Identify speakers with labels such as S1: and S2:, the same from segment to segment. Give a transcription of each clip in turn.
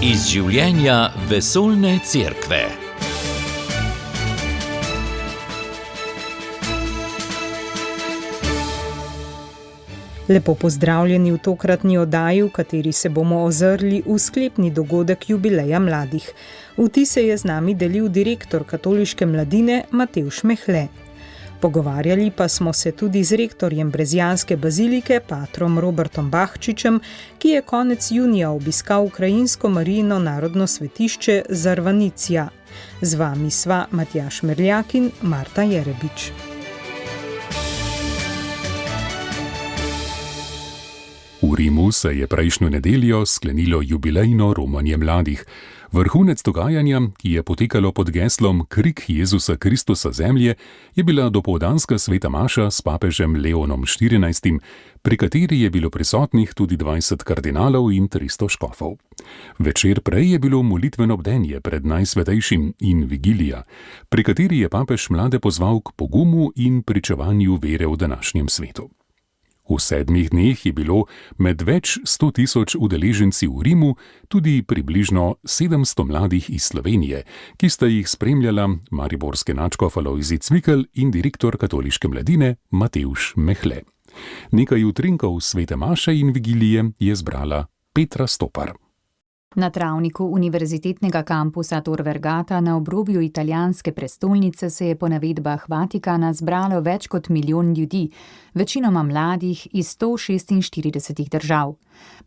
S1: Iz življenja vesoljne cerkve.
S2: Lepo pozdravljeni v tokratni oddaji, v kateri se bomo ozrli v sklepni dogodek jubileja mladih. Vtise je z nami delil direktor Katoliške mladine Matevž Mehle. Pogovarjali pa smo se tudi z rektorjem Brezjanske bazilike, patrom Robertom Bahčičem, ki je konec junija obiskal ukrajinsko Marijino narodno svetišče Zarvanicija. Z vami sva Matjaž Merljak in Marta Jerebič.
S3: V Rimu se je prejšnjo nedeljo sklenilo jubilejno romanje mladih. Vrhunec dogajanja, ki je potekalo pod geslom Krik Jezusa Kristusa zemlje, je bila dopoldanska sveta maša s papežem Leonom XIV, pri kateri je bilo prisotnih tudi 20 kardinalov in 300 škofov. Večer prej je bilo molitveno bdenje pred najsvetejšim in vigilija, pri kateri je papež mlade pozval k pogumu in pričevanju vere v današnjem svetu. V 7 dneh je bilo med več 100 000 udeleženci v Rimu tudi približno 700 mladih iz Slovenije, ki sta jih spremljala mariborski nadškof Alojzij Cvikl in direktor Katoliške mladine Matevž Mehle. Nekaj utrinkov svete maše in vigilije je zbrala Petra Stopar.
S4: Na travniku univerzitetnega kampusa Tor Vergata na obrobju italijanske prestolnice se je po navedbah Vatikana zbralo več kot 1 milijon ljudi, večinoma mladih iz 146 držav.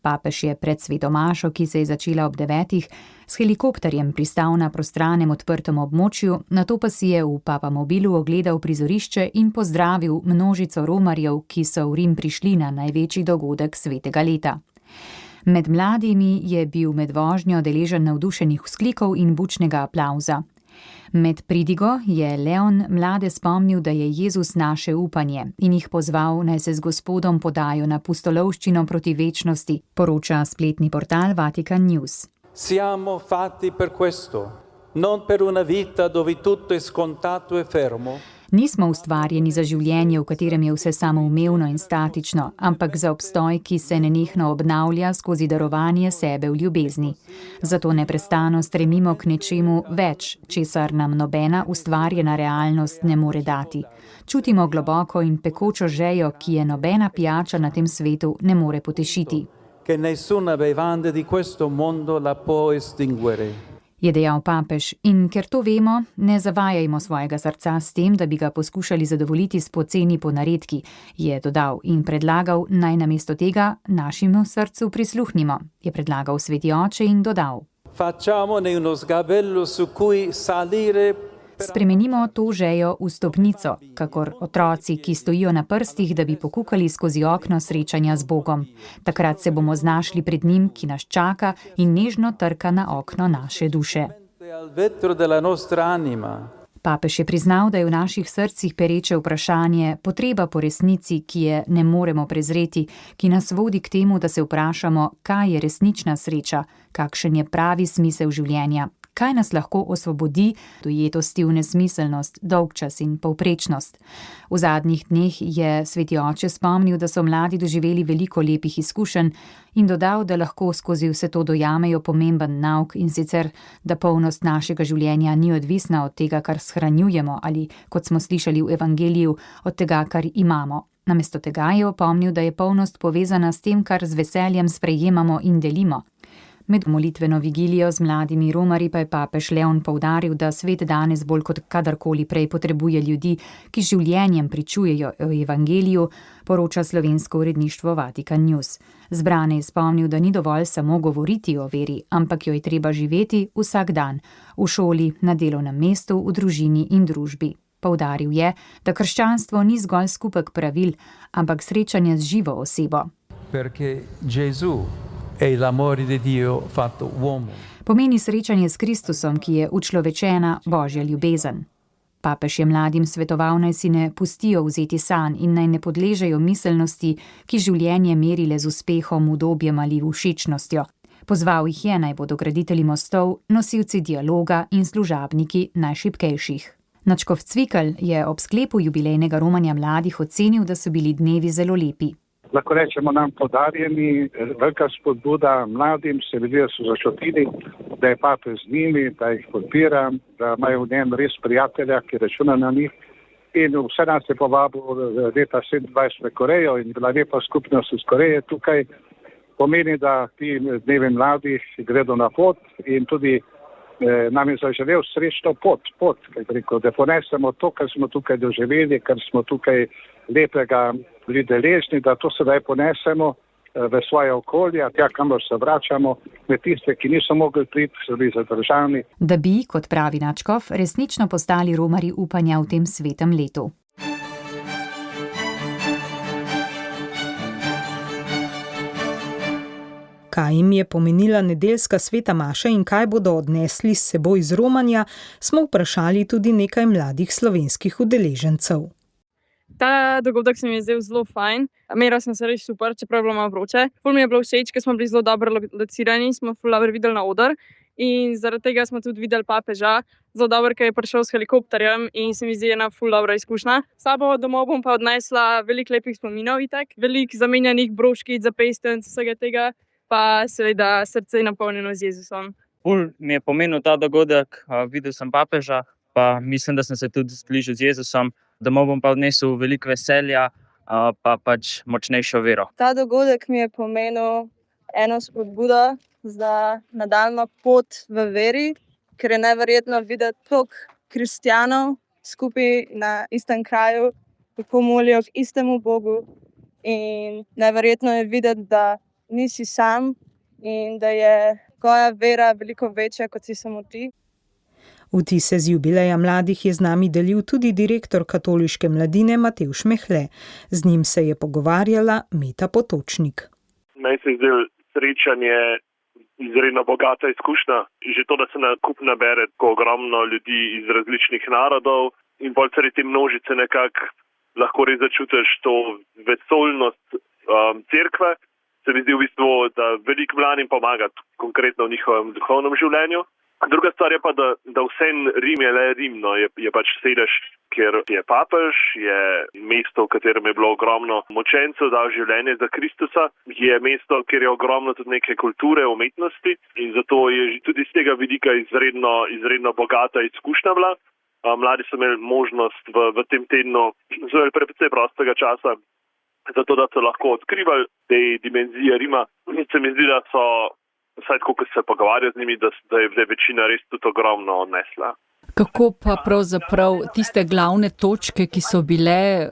S4: Papež je pred sveto mašo, ki se je začela ob 9, s helikopterjem pristal na prostranem odprtem območju, nato pa si je v papamobilu ogledal prizorišče in pozdravil množico romarjev, ki so v Rim prišli na največji dogodek svetega leta. Med mladimi je bil med vožnjo deležen navdušenih vzklikov in bučnega aplavza. Med pridigo je Leon mlade spomnil, da je Jezus naše upanje in jih pozval, naj se z Gospodom podajo na pustolovščino proti večnosti, poroča spletni portal Vatican News.
S5: Siamo fatti per questo, non per una vita dove tutto è scontato e fermo.
S4: Nismo ustvarjeni za življenje, v katerem je vse samoumevno in statično, ampak za obstoj, ki se nenehno obnavlja skozi darovanje sebe v ljubezni. Zato neprestano stremimo k nečemu več, česar nam nobena ustvarjena realnost ne more dati. Čutimo globoko in pekočo žejo, ki je nobena pijača na tem svetu ne more potešiti.
S5: Che nessuna bevanda di questo mondo la può estinguere.
S4: Je dejal papež, in ker to vemo, ne zavajajmo svojega srca s tem, da bi ga poskušali zadovoljiti s poceni ponaredki, je dodal in predlagal, naj namesto tega našemu srcu prisluhnimo, je predlagal sveti oče in dodal.
S5: Facciamone uno sgabello su cui salire.
S4: Spremenimo to žejo v stopnico, kakor otroci, ki stojijo na prstih, da bi pokukali skozi okno srečanja z Bogom. Takrat se bomo znašli pred njim, ki nas čaka in nežno trka na okno naše duše. Papež je priznal, da je v naših srcih pereče vprašanje, potreba po resnici, ki je ne moremo prezreti, ki nas vodi k temu, da se vprašamo, kaj je resnična sreča, kakšen je pravi smisel življenja. Kaj nas lahko osvobodi dojetosti v nesmiselnost, dolgčas in povprečnost. V zadnjih dneh je sveti oče spomnil, da so mladi doživeli veliko lepih izkušenj in dodal, da lahko skozi vse to dojamejo pomemben nauk in sicer, da polnost našega življenja ni odvisna od tega, kar shranjujemo ali, kot smo slišali v evangeliju, od tega, kar imamo. Namesto tega je opomnil, da je polnost povezana s tem, kar z veseljem sprejemamo in delimo. Med molitveno vigilijo z mladimi romarji pa je papež Leon poudaril, da svet danes bolj kot kadarkoli prej potrebuje ljudi, ki življenjem pričujejo o evangeliju, poroča slovensko uredništvo Vatican News. Zbrane je spomnil, da ni dovolj samo govoriti o veri, ampak jo je treba živeti vsak dan, v šoli, na delovnem mestu, v družini in družbi. Poudaril je, da krščanstvo ni zgolj skupek pravil, ampak srečanje z živo osebo.
S5: Perché Gesù è l'amore di Dio fatto uomo.
S4: Pomeni srečanje s Kristusom, ki je učlovečena Božja ljubezen. Papež je mladim svetoval, naj si ne pustijo vzeti sanj in naj ne podležejo miselnosti, ki življenje merile z uspehom, udobjem ali všečnostjo. Pozval jih je, naj bodo graditelji mostov, nosilci dialoga in služabniki najšibkejših. Nadškof Cvikl je ob sklepu jubilejnega romanja mladih ocenil, da so bili dnevi zelo lepi.
S6: lahko rečemo nam podarjeni, velika spodbuda mladim, se vidijo, so začutili, da je papež z njimi, da jih podpira, da imajo v njem res prijatelja, ki računa na njih. In vse nas je povabil leta 27 v Korejo in bila lepa skupnost iz Koreje tukaj. Pomeni, da ti dnevi mladih gredo na pot in tudi nam je zaželel srečno pot, da ponesemo to, kar smo tukaj doživeli, kar smo tukaj lepega bili deležni, da to sedaj ponesemo v svoje okolje, tja, kamor se vračamo, med tiste, ki niso mogli priti, so bili zadržani.
S4: Da bi, kot pravi nadškof, resnično postali romarji upanja v tem svetem letu.
S2: Kaj jim je pomenila nedeljska sveta maša in kaj bodo odnesli s seboj iz romanja, smo vprašali tudi nekaj mladih slovenskih udeležencev.
S7: Ta dogodek se mi je zdel zelo fajn. Imela sem se res super, čeprav je bilo malo vroče. Ful mi je bilo všeč, ker smo bili zelo dobro locirani, smo ful dobro videli na oder in zaradi tega smo tudi videli papeža. Zelo dobro, ker je prišel s helikopterjem in se mi zdi ena ful dobra izkušnja. S sabo domov bom pa odnesla veliko lepih spominov itak, veliko zamenjanih broškic, zapestnic, vsega tega, pa seveda srce je napolnjeno z Jezusom.
S8: Ful mi je pomenil ta dogodek, videl sem papeža, pa mislim, da sem se tudi zbližal z Jezusom. Domov bom pa odnesel veliko veselja, pa pač močnejšo vero.
S7: Ta dogodek mi je pomenil eno spodbudo za nadaljnjo pot v veri, ker je neverjetno videti toliko kristjanov skupaj na istem kraju, kako molijo k istemu Bogu. In neverjetno je videti, da nisi sam in da je tvoja vera veliko večja, kot si samo ti.
S2: Vtise z jubileja mladih je z nami delil tudi direktor katoliške mladine Matevž Mehle. Z njim se je pogovarjala Meta Potočnik.
S9: Meni se je zdelo srečanje izredno bogata izkušnja. Že to, da se na kup nabere tako ogromno ljudi iz različnih narodov in bolj sredi te množice nekako lahko res začutiš to vesoljnost cerkve. Se mi zdi v bistvu, da veliko mladim pomaga konkretno v njihovem duhovnem življenju. Druga stvar je pa, da vsem Rim je le Rim, no, je pač sedež, kjer je papež, je mesto, v katerem je bilo ogromno močencev, dal življenje za Kristusa, je mesto, kjer je ogromno tudi neke kulture, umetnosti in zato je tudi z tega vidika izredno bogata izkušnja bila. Mladi so imeli možnost v tem tednu zelo precej prostega časa, zato da so lahko odkrivali te dimenzije Rima. Se mi zdi, da so vsaj tako, ko se pogovarja z njimi, da je večina res tudi ogromno odnesla.
S10: Kako pa pravzaprav tiste glavne točke, ki so bile,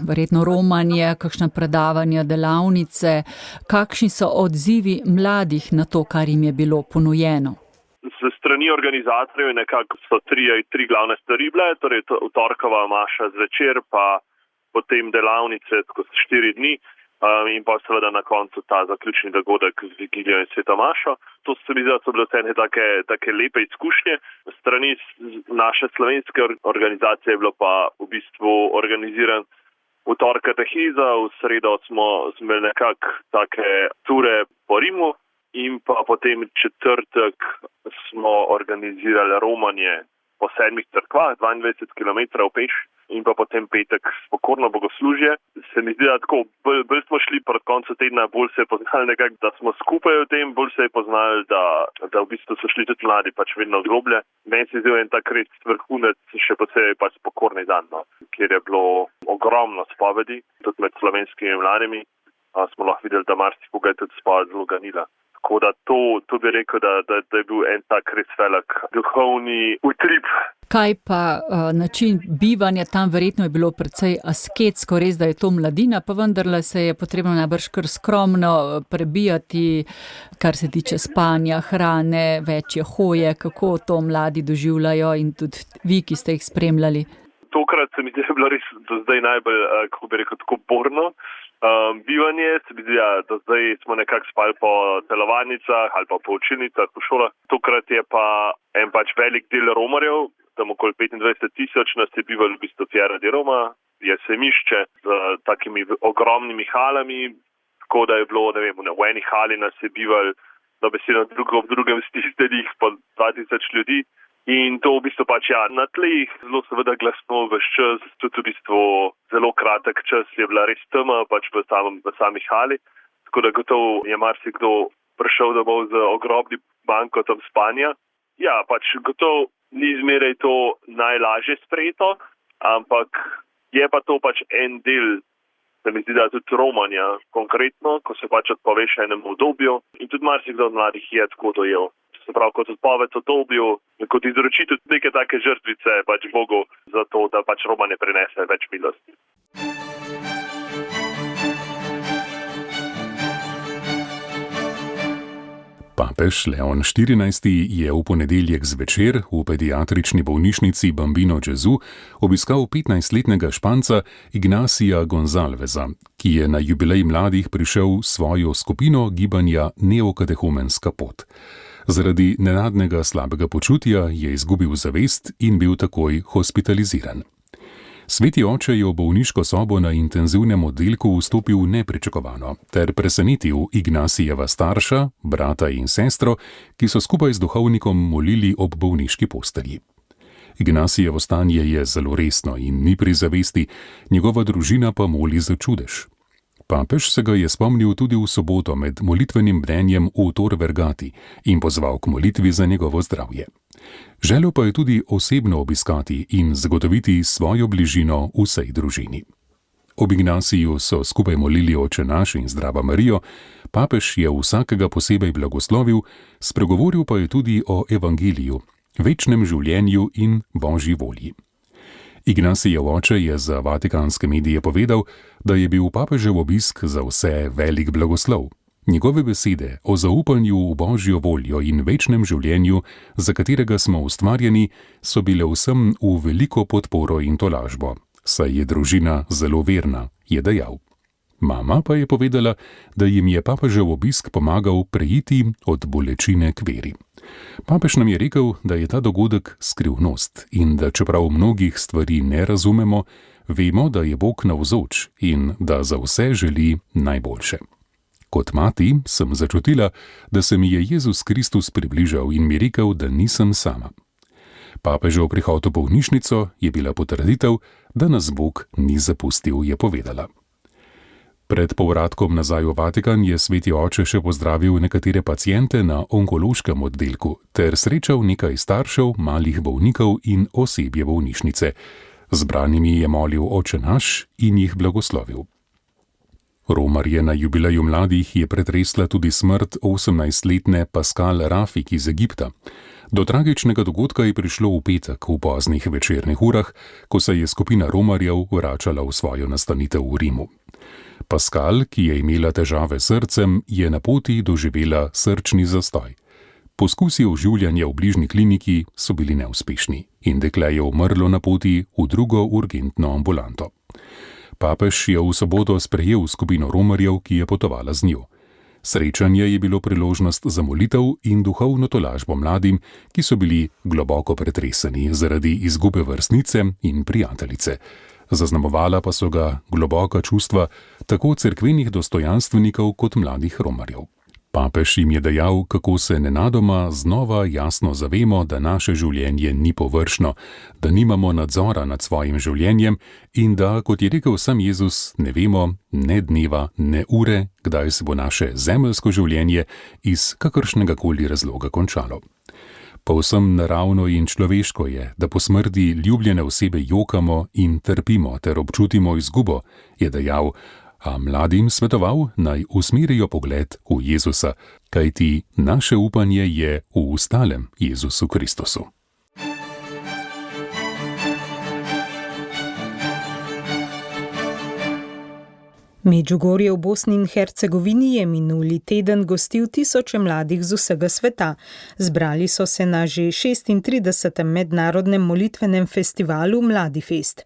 S10: verjetno romanje, kakšna predavanja, delavnice, kakšni so odzivi mladih na to, kar jim je bilo ponujeno?
S9: S strani organizatorjev nekako so tri glavne stvari bile, torej torkova maša zvečer, pa potem delavnice skozi 4 dni. In pa seveda na koncu ta zaključni dogodek z vigilijo in sveto mašo. To se mi zdi, da so bile vse take lepe izkušnje. Strani naše slovenske organizacije je bilo pa v bistvu organiziran v torek katehiza, v sredo smo imeli nekako take ture po Rimu in pa potem četrtek smo organizirali romanje po 7 cerkvah, 22 km peš. In pa potem petek pokorno bogoslužje. Se mi zdi, da tako bolj smo šli pred koncu tedna, bolj se je poznali nekako, da smo skupaj v tem, bolj se je poznali, da v bistvu so šli tudi mladi pač vedno globlje. Meni se je zdel en tak res vrhunec, še posebej pač pokorni dan, no, kjer je bilo ogromno spovedi, tudi med slovenskimi mladimi. Smo lahko videli, da marsikoga je tudi spoved zelo ganila. Tako da to bi rekel, da je bil en tak res velik duhovni utrip.
S10: Kaj pa način bivanja, tam verjetno je bilo precej asketsko, res, da je to mladina, pa vendarle se je potrebno najbrž kar skromno prebijati, kar se tiče spanja, hrane, večje hoje, kako to mladi doživljajo in tudi vi, ki ste jih spremljali.
S9: Tokrat se mi zdi, da je bilo res do zdaj najbolj, kako bi rekel, tako borno. Bivanje, se mi zdi, da zdaj smo nekako spali po telovadnicah ali pa po učilnicah, po šolah. Tokrat je pa en pač velik del romarjev, tam okoli 25,000 nas je bivalo v bistvu Fiera di Roma, je semišče z takimi ogromnimi halami, tako da je bilo, ne vem, v eni hali nas je bivalo dobesedno v drugem stišteljih po 2000 ljudi. In to v bistvu pač na tleh zelo seveda glasno ves čas, tudi v bistvu zelo kratek čas je bila res tema pač v sami hali. Tako da gotovo je marsikdo prišel domov z ogromnim bankotom spanja. Ja, pač gotovo ni zmeraj to najlažje sprejeto, ampak je pa to pač en del, se mi zdi, da tudi romanja konkretno, ko se pač odpoveš enemu obdobju in tudi marsikdo od mladih je tako dojel. Se pravi, kot odpoved obdobju, kot izročitev neke take žrtvice pač Bogu za to, da pač romanje prinese več milosti.
S3: Papež Leon XIV. Je v ponedeljek zvečer v pediatrični bolnišnici Bambino Gesù obiskal 15-letnega Španca Ignacia Gonzalveza, ki je na jubilej mladih prišel svojo skupino gibanja Neokatehumenska pot. Zaradi nenadnega slabega počutja je izgubil zavest in bil takoj hospitaliziran. Sveti oče je v bolniško sobo na intenzivnem oddelku vstopil nepričakovano ter presenetil Ignacijeva starša, brata in sestro, ki so skupaj z duhovnikom molili ob bolniški postelji. Ignacijevo stanje je zelo resno in ni pri zavesti, njegova družina pa moli za čudež. Papež se ga je spomnil tudi v soboto med molitvenim bdenjem v Tor Vergati in pozval k molitvi za njegovo zdravje. Želel pa je tudi osebno obiskati in zagotoviti svojo bližino vsej družini. Ob Ignaciju so skupaj molili Oče naš in Zdrava Marijo, papež je vsakega posebej blagoslovil, spregovoril pa je tudi o evangeliju, večnem življenju in božji volji. Ignacijev oče je za vatikanske medije povedal, da je bil papežev obisk za vse velik blagoslov. Njegove besede o zaupanju v božjo voljo in večnem življenju, za katerega smo ustvarjeni, so bile vsem v veliko podporo in tolažbo, saj je družina zelo verna, je dejal. Mama pa je povedala, da jim je papežev obisk pomagal preiti od bolečine k veri. Papež nam je rekel, da je ta dogodek skrivnost in da čeprav mnogih stvari ne razumemo, vemo, da je Bog navzoč in da za vse želi najboljše. Kot mati sem začutila, da se mi je Jezus Kristus približal in mi rekel, da nisem sama. Papežev prihod v bolnišnico je bila potrditev, da nas Bog ni zapustil, je povedala. Pred povratkom nazaj v Vatikan je sveti oče še pozdravil nekatere paciente na onkološkem oddelku ter srečal nekaj staršev, malih bolnikov in osebje bolnišnice. Zbranimi je molil Oče naš in jih blagoslovil. Romarje na jubileju mladih je pretresla tudi smrt 18-letne Pascal Rafik iz Egipta. Do tragičnega dogodka je prišlo v petek v poznih večernih urah, ko se je skupina Romarjev vračala v svojo nastanitev v Rimu. Pascal, ki je imela težave s srcem, je na poti doživela srčni zastoj. Poskusi oživljanja v bližnji kliniki so bili neuspešni in dekle je umrlo na poti v drugo urgentno ambulanto. Papež je v soboto sprejel skupino Romarjev, ki je potovala z njo. Srečanje je bilo priložnost za molitev in duhovno tolažbo mladim, ki so bili globoko pretreseni zaradi izgube vrstnice in prijateljice. Zaznamovala pa so ga globoka čustva tako cerkvenih dostojanstvenikov kot mladih Romarjev. Papež jim je dejal, kako se nenadoma znova jasno zavemo, da naše življenje ni površno, da nimamo nadzora nad svojim življenjem in da, kot je rekel sam Jezus, ne vemo ne dneva, ne ure, kdaj se bo naše zemeljsko življenje iz kakršnega koli razloga končalo. Povsem naravno in človeško je, da po smrti ljubljene osebe jokamo in trpimo ter občutimo izgubo, je dejal, a mladim svetoval, naj usmerijo pogled v Jezusa, kajti naše upanje je v ustalem Jezusu Kristusu.
S2: Medžugorje v Bosni in Hercegovini je minuli teden gostil tisoče mladih z vsega sveta. Zbrali so se na že 36. mednarodnem molitvenem festivalu Mladifest.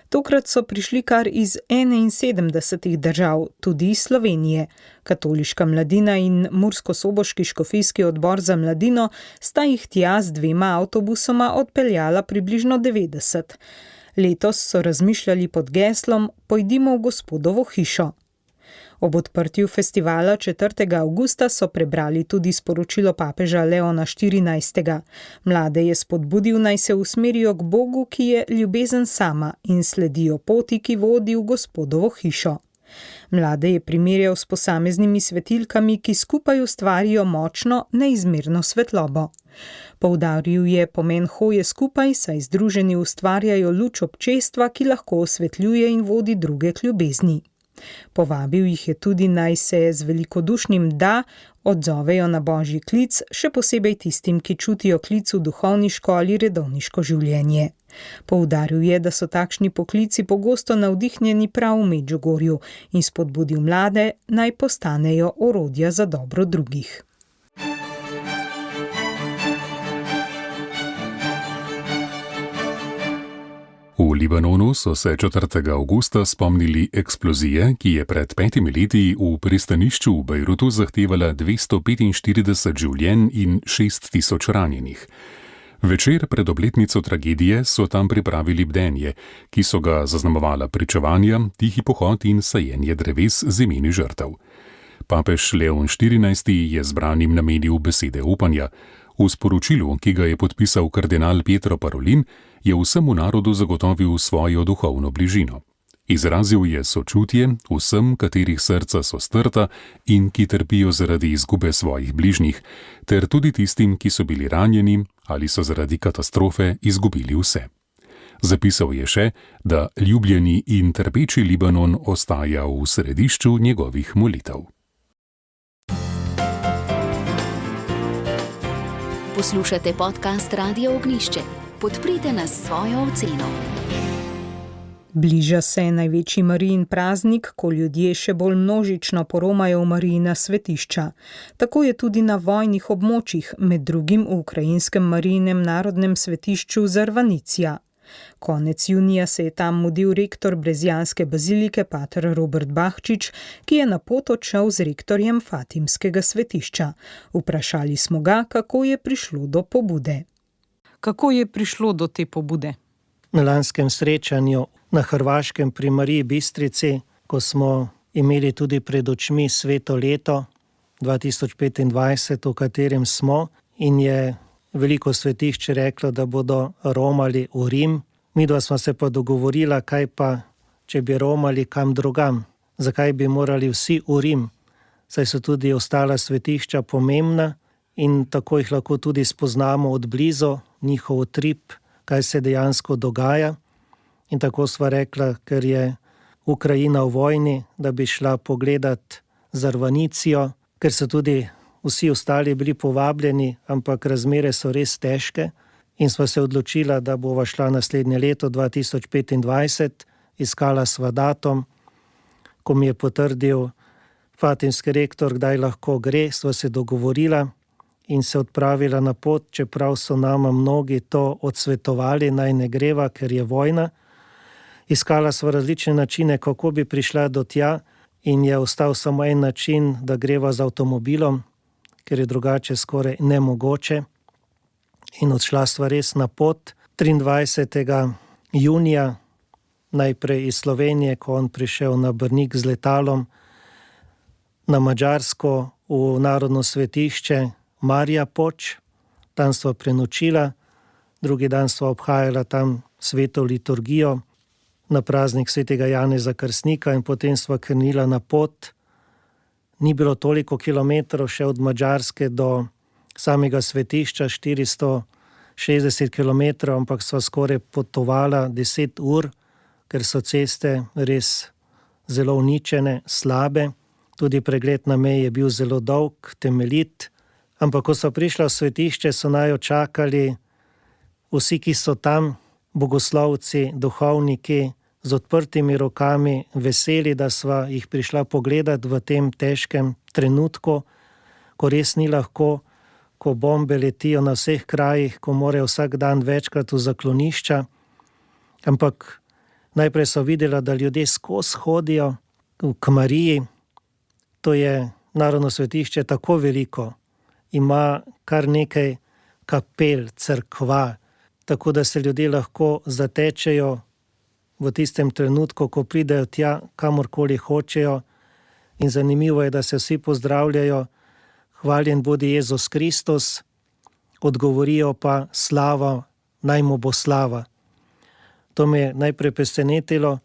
S2: Tokrat so prišli kar iz 71 držav, tudi iz Slovenije. Katoliška mladina in Mursko-Soboški škofijski odbor za mladino sta jih tja z 2 avtobusoma odpeljala približno 90. Letos so razmišljali pod geslom Pojdimo v Gospodovo hišo. Ob odprtju festivala 4. avgusta so prebrali tudi sporočilo papeža Leona XIV. Mlade je spodbudil, naj se usmerijo k Bogu, ki je ljubezen sama, in sledijo poti, ki vodi v Gospodovo hišo. Mlade je primerjal s posameznimi svetilkami, ki skupaj ustvarijo močno, neizmerno svetlobo. Poudaril je pomen hoje skupaj, saj združeni ustvarjajo luč občestva, ki lahko osvetljuje in vodi druge k ljubezni. Povabil jih je tudi, naj se z velikodušnim da odzovejo na božji klic, še posebej tistim, ki čutijo klic v duhovniško ali redovniško življenje. Poudaril je, da so takšni poklici pogosto navdihnjeni prav v Medžugorju in spodbudil mlade, naj postanejo orodja za dobro drugih.
S3: V Libanonu so se 4. avgusta spomnili eksplozije, ki je pred 5 leti v pristanišču v Bejrutu zahtevala 245 življenj in 6000 ranjenih. Večer pred obletnico tragedije so tam pripravili bdenje, ki so ga zaznamovala pričevanja, tihi pohod in sajenje dreves z imeni žrtev. Papež Leon XIV. Je zbranim namenil besede upanja. V sporočilu, ki ga je podpisal kardinal Pietro Parolin, je vsemu narodu zagotovil svojo duhovno bližino. Izrazil je sočutje vsem, katerih srca so strta in ki trpijo zaradi izgube svojih bližnjih, ter tudi tistim, ki so bili ranjeni ali so zaradi katastrofe izgubili vse. Zapisal je še, da ljubljeni in trpeči Libanon ostaja v središču njegovih molitev.
S11: Poslušate podcast Radia Ognjišče. Podprite nas s svojo oceno.
S2: Bliža se največji Marijin praznik, ko ljudje še bolj množično poromajo v Marijina svetišča. Tako je tudi na vojnih območjih, med drugim v ukrajinskem Marijinem narodnem svetišču Zarvanicija. Konec junija se je tam mudil rektor brezjanske bazilike pater Robert Bahčič, ki je na pot odšel z rektorjem Fatimskega svetišča. Vprašali smo ga, kako je prišlo do pobude.
S12: Kako je prišlo do te pobude?
S13: Na lanskem srečanju na Hrvaškem pri Mariji Bistrici, ko smo imeli tudi pred očmi sveto leto 2025, v katerem smo, in je veliko svetišč reklo, da bodo romali v Rim. Midva smo se pa dogovorila, kaj pa, če bi romali kam drugam. Zakaj bi morali vsi v Rim? Saj so tudi ostala svetišča pomembna in tako jih lahko tudi spoznamo od blizu, njihov utrip, kaj se dejansko dogaja. In tako sva rekla, ker je Ukrajina v vojni, da bi šla pogledat Zarvanicijo, ker so tudi vsi ostali bili povabljeni, ampak razmere so res težke in sva se odločila, da bova šla naslednje leto 2025, iskala sva datum, ko mi je potrdil fatimski rektor, kdaj lahko gre, sva se dogovorila in se odpravila na pot, čeprav so nama mnogi to odsvetovali, naj ne greva, ker je vojna. Iskala sva različne načine, kako bi prišla do tja in je ostal samo en način, da greva z avtomobilom, ker je drugače skoraj nemogoče. In odšla sva res na pot 23. junija, najprej iz Slovenije, ko on prišel na Brnik z letalom, na Madžarsko v narodno svetišče Marija Poč, tam sva prenočila, drugi dan sva obhajala tam sveto liturgijo na praznik svetega Janeza Krstnika in potem sva krenila na pot. Ni bilo toliko kilometrov še od Madžarske do samega svetišča, 460 kilometrov, ampak sva skoraj potovala 10 ur, ker so ceste res zelo uničene, slabe. Tudi pregled na meji je bil zelo dolg, temeljit. Ampak ko so prišla v svetišče, so najo čakali vsi, ki so tam, bogoslovci, duhovniki, z odprtimi rokami, veseli, da sva jih prišla pogledat v tem težkem trenutku, ko res ni lahko, ko bombe letijo na vseh krajih, ko morajo vsak dan večkrat v zaklonišča. Ampak najprej so videla, da ljudje skozi hodijo k Mariji. To je narodno svetišče tako veliko, ima kar nekaj kapel, cerkva, tako da se ljudje lahko zatečejo v tistem trenutku, ko pridejo tja, kamorkoli hočejo, in zanimivo je, da se vsi pozdravljajo, hvaljen bodi Jezus Kristus, odgovorijo pa slava, naj mu bo slava. To me je najprej presenetilo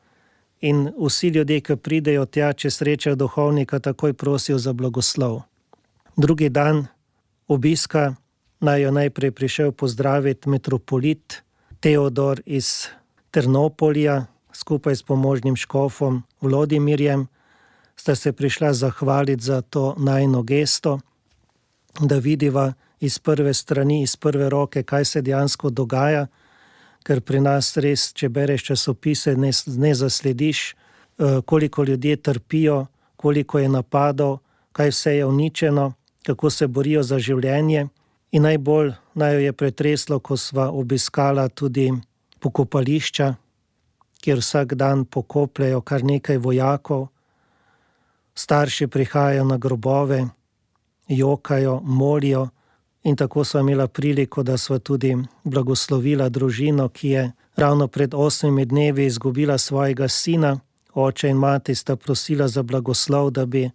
S13: in vsi ljudje, ki pridejo tja, če srečajo duhovnika, takoj prosijo za blagoslov. Drugi dan obiska naj jo najprej prišel pozdraviti metropolit Teodor iz Ternopolja skupaj s pomožnim škofom Vlodimirjem, sta se prišla zahvaliti za to najino gesto, da vidiva iz prve strani, iz prve roke, kaj se dejansko dogaja, ker pri nas res, če bereš časopise, ne zaslediš, koliko ljudje trpijo, koliko je napadov, kaj vse je uničeno, kako se borijo za življenje. In najbolj naj jo je pretreslo, ko sva obiskala tudi pokopališča, kjer vsak dan pokopljajo kar nekaj vojakov. Starši prihajajo na grobove, jokajo, molijo in tako sva imela priliko, da sva tudi blagoslovila družino, ki je ravno pred 8 dnevi izgubila svojega sina. Oče in mati sta prosila za blagoslov, da bi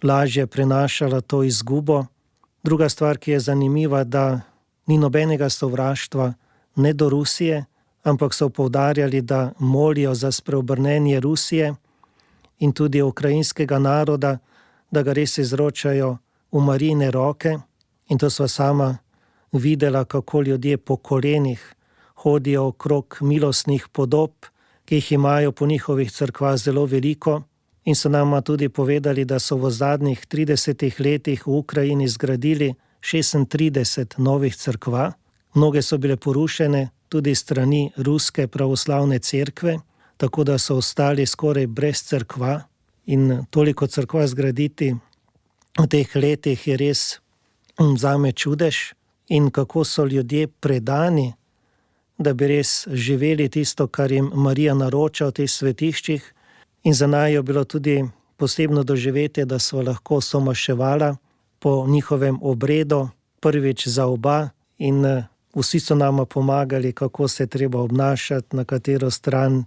S13: lažje prenašala to izgubo. Druga stvar, ki je zanimiva, da ni nobenega sovraštva ne do Rusije, ampak so poudarjali, da molijo za spreobrnenje Rusije in tudi ukrajinskega naroda, da ga res izročajo v Marijine roke. In to sva sama videla, kako ljudje po kolenih hodijo okrog milostnih podob, ki jih imajo po njihovih cerkvah zelo veliko. In so nama tudi povedali, da so v zadnjih 30 letih v Ukrajini zgradili 36 novih cerkva. Mnoge so bile porušene tudi strani Ruske pravoslavne cerkve, tako da so ostali skoraj brez cerkva. In toliko cerkva zgraditi v teh letih je res zame čudež. In kako so ljudje predani, da bi res živeli tisto, kar jim Marija naroča v teh svetiščih. In za naju je bilo tudi posebno doživetje, da sva lahko somaševala po njihovem obredu, prvič za oba, in vsi so nama pomagali, kako se treba obnašati, na katero stran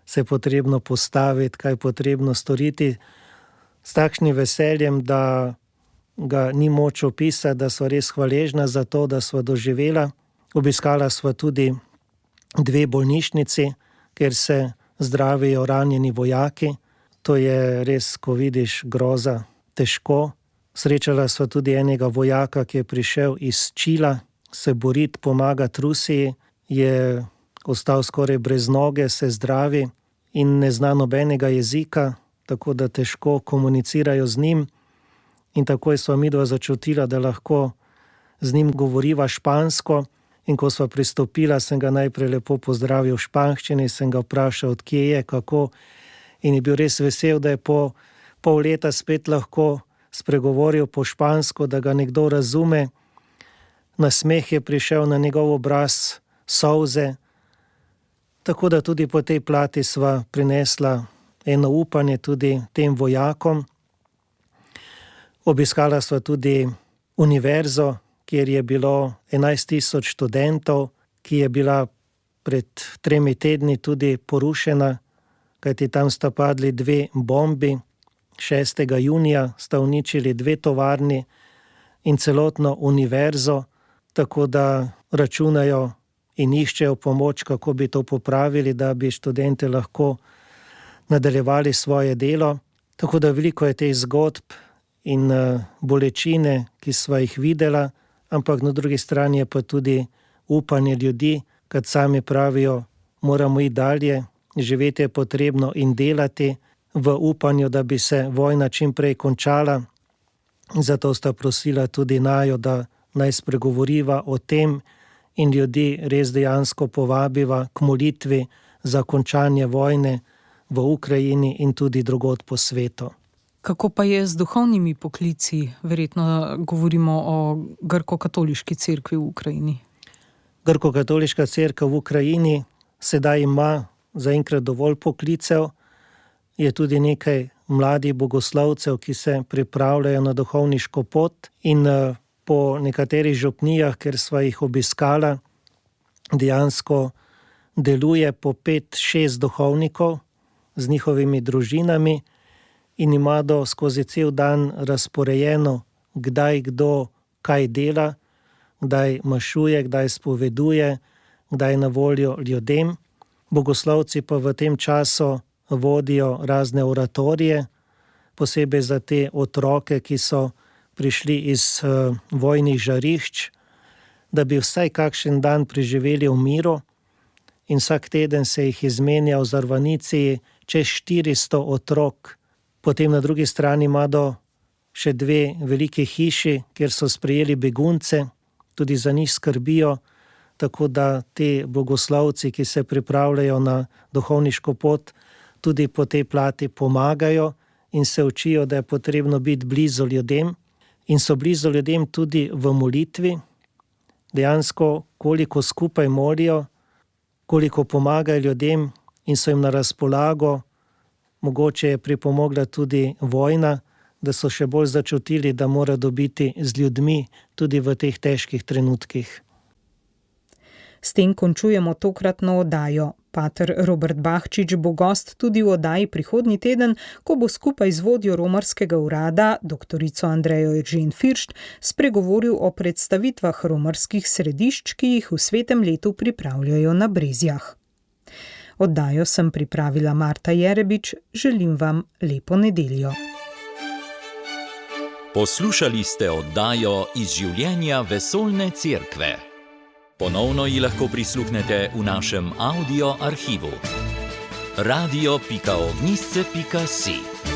S13: se je potrebno postaviti, kaj je potrebno storiti. S takšnim veseljem, da ga ni moč opisati, da sva res hvaležna za to, da sva doživela. Obiskala sva tudi 2 bolnišnici, kjer se zdravijo ranjeni vojaki. To je res, ko vidiš, groza, težko. Srečala sva tudi enega vojaka, ki je prišel iz Čila se boriti, pomagati Rusiji. Je ostal skoraj brez noge, se zdravi in ne zna nobenega jezika, tako da težko komunicirajo z njim. In takoj sva midva začutila, da lahko z njim govoriva špansko. In ko sva pristopila, sem ga najprej lepo pozdravil v španščini, sem ga vprašal, od kje je, kako. In je bil res vesel, da je po pol leta spet lahko spregovoril po špansko, da ga nekdo razume. Nasmeh je prišel na njegov obraz, solze. Tako da tudi po tej plati sva prinesla eno upanje tudi tem vojakom. Obiskala sva tudi univerzo, kjer je bilo 11.000 študentov, ki je bila pred 3 tedni tudi porušena, kajti tam sta padli 2 bombi. 6. junija sta uničili 2 tovarni in celotno univerzo, tako da računajo in iščejo pomoč, kako bi to popravili, da bi študente lahko nadaljevali svoje delo. Tako da veliko je teh zgodb in bolečine, ki sva jih videla, ampak na drugi strani je pa tudi upanje ljudi, kad sami pravijo, moramo iti dalje, živeti je potrebno in delati v upanju, da bi se vojna čim prej končala. Zato sta prosila tudi najo, da naj spregovoriva o tem in ljudi res dejansko povabiva k molitvi za končanje vojne v Ukrajini in tudi drugod po svetu.
S12: Kako pa je z duhovnimi poklici? Verjetno govorimo o grko-katoliški cerkvi v Ukrajini.
S13: Grko-katoliška cerkev v Ukrajini sedaj ima zaenkrat dovolj poklicev. Je tudi nekaj mladih bogoslovcev, ki se pripravljajo na duhovniško pot, in po nekaterih župnijah, ker sva jih obiskala, dejansko deluje po 5-6 duhovnikov z njihovimi družinami, in imajo skozi cel dan razporejeno, kdaj kdo kaj dela, kdaj mašuje, kdaj spoveduje, kdaj na voljo ljudem. Bogoslovci pa v tem času vodijo razne oratorije, posebej za te otroke, ki so prišli iz vojnih žarišč, da bi vsaj kakšen dan preživeli v miru, in vsak teden se jih izmenja v Zarvanici čez 400 otrok. Potem na drugi strani imajo še 2 velike hiši, kjer so sprejeli begunce, tudi za njih skrbijo, tako da te bogoslovci, ki se pripravljajo na duhovniško pot, tudi po tej plati pomagajo in se učijo, da je potrebno biti blizu ljudem, in so blizu ljudem tudi v molitvi. Dejansko, koliko skupaj molijo, koliko pomagajo ljudem in so jim na razpolago, mogoče je pripomogla tudi vojna, da so še bolj začutili, da mora dobiti z ljudmi tudi v teh težkih trenutkih.
S2: S tem končujemo tokratno oddajo. Pater Robert Bahčič bo gost tudi v oddaji prihodnji teden, ko bo skupaj z vodjo romarskega urada, doktorico Andrejo Eržen Firšt, spregovoril o predstavitvah romarskih središč, ki jih v svetem letu pripravljajo na Brezjah. Oddajo sem pripravila Marta Jerebič, želim vam lepo nedeljo.
S1: Poslušali ste oddajo iz življenja Vesoljne cerkve. Ponovno ji lahko prisluhnete v našem audio arhivu. radio.ognisce.si